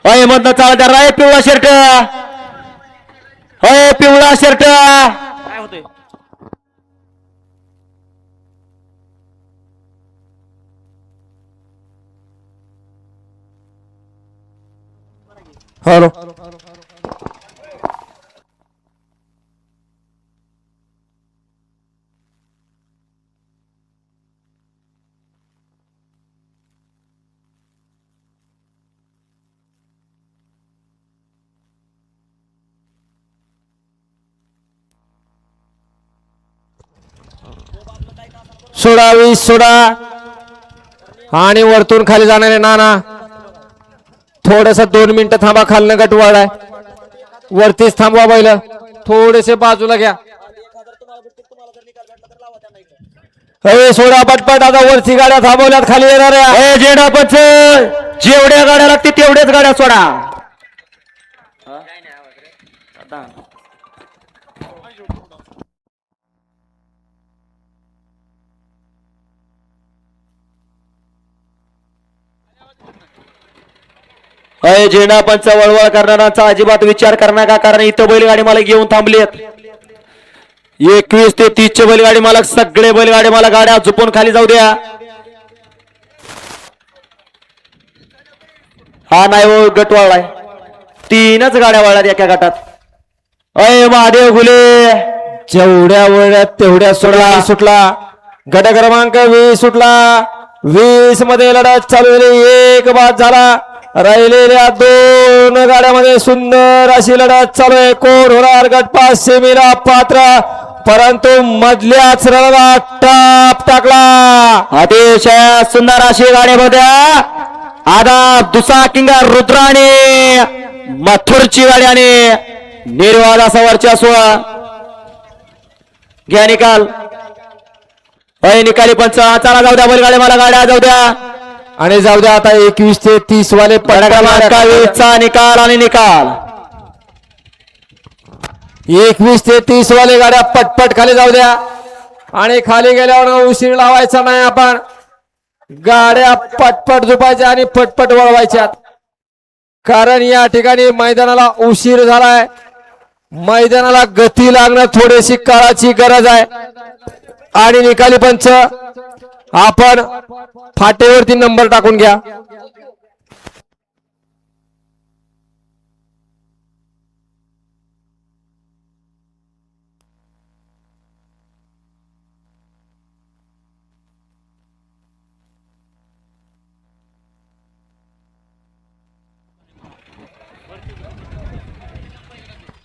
होय मधनं चालदार आहे पिवळा शर्ट. होय पिवळा शर्ट. काय होतंय? हॅलो सोडा 20 सोडा आणि वरतून खाली जाणारे नाना थोडस 2 मिनिटं थांबा. खालनं गट वाढाय वरतीच थांबवा बैल. थोडेसे बाजूला घ्या. सोडा पटपट. आता वरची गाड्या थांबवल्यात खाली येणाऱ्या. जेडा पंच जेवढ्या गाड्या लागतील तेवढ्याच गाड्या सोडा. अय झेंडा पंच वळवळ करणाऱ्यांचा अजिबात विचार करू नका, कारण इथं बैलगाडी मालक घेऊन थांबलेत. 21 ते 30 चे बैलगाडी मालक सगळे बैलगाडी मालक गाड्या झुपून खाली जाऊ द्या. हा नाही हो गट वाळलाय. 3च गाड्या वाळल्यात एका गटात. अय महादेव घुले जेवढ्या वेळात तेवढ्या सोडा सुटला. गट क्रमांक 20 सुटला. 20 मध्ये लढत चालू झाली. एक बाद झाला. राहिलेल्या 2 गाड्यामध्ये सुंदर अशी लढत चालू आहे. कोण होणार गटपास सेमीला पात्र, परंतु मधल्याच रणरात टाप टाकला. अतिशय सुंदर अशी गाड्यामध्ये आता दुसरा किंगा रुद्राने मथुरची गाडी आणि निर्वाद असा वर्चस्व. घ्या निकाल. अय निकाली पंच. चला जाऊ द्या बैलगाडी मला गाड्या जाऊ द्या. आणि जाऊ द्या आता 21 ते 30 वाले चा निकाल आणि निकाल. 21 ते 30 वाले गाड्या पटपट खाली जाऊ द्या. आणि खाली गेल्यावर उशीर लावायचा नाही. आपण गाड्या पटपट झुपायच्या आणि पटपट वळवायच्या, कारण या ठिकाणी मैदानाला उशीर झालाय. मैदानाला गती लागणं थोडीशी काळाची गरज आहे. आणि निकाली पंच आपण फाटेवरती नंबर टाकून घ्या.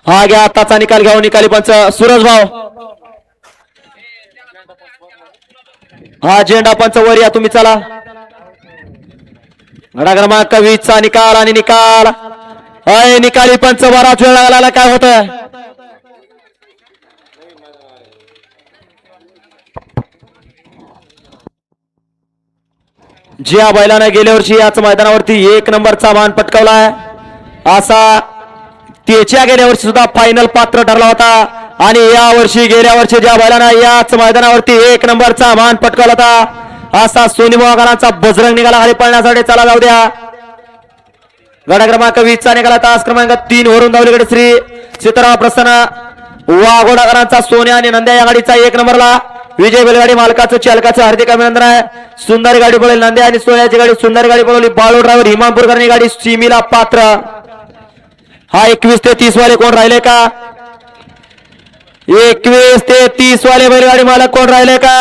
हा घ्या आताचा निकाल घ्या निकाली पंच. सूरज भाऊ हा झेंडा पंच वर या तुम्ही. चला गडा क्रमांक 20 चा निकाल आणि निकाल. अय निकाली पंच बराच वेळ लागला. काय होत ज्या बैलाने गेल्या वर्षी याच मैदानावरती 1 नंबरचा मान पटकावलाय, असा त्याच्या गेल्या वर्षी सुद्धा फायनल पात्र ठरला होता. आणि या वर्षी गेल्या वर्षी ज्या बैलांना याच मैदानावरती 1 नंबरचा मान पटकावला होता, असा सोनीमोहकरांचा बजरंग निघाला खाली पळण्यासाठी. चला जाऊ द्या. गडा क्रमांक 20 चा निघाला. तास क्रमांक 3 वरून धावलीकडे श्री सीताराम प्रसन्न वाघोडाकरांचा सोन्या आणि नंद्या या गाडीचा 1 नंबरला. विजय बैलगाडी मालकाचं चालकाचं हार्दिक अभिनंदन आहे. सुंदर गाडी पळवली नंद्या आणि सोन्याची गाडी सुंदर गाडी पळवली. बाळू ड्रायव्हर हिमापूरकरनी गाडी सीमीला पात्र. हा 21 ते 30 वाले कोण राहिले का? 21 ते 30 वाले बैलगाडी मालक कोण राहिले का?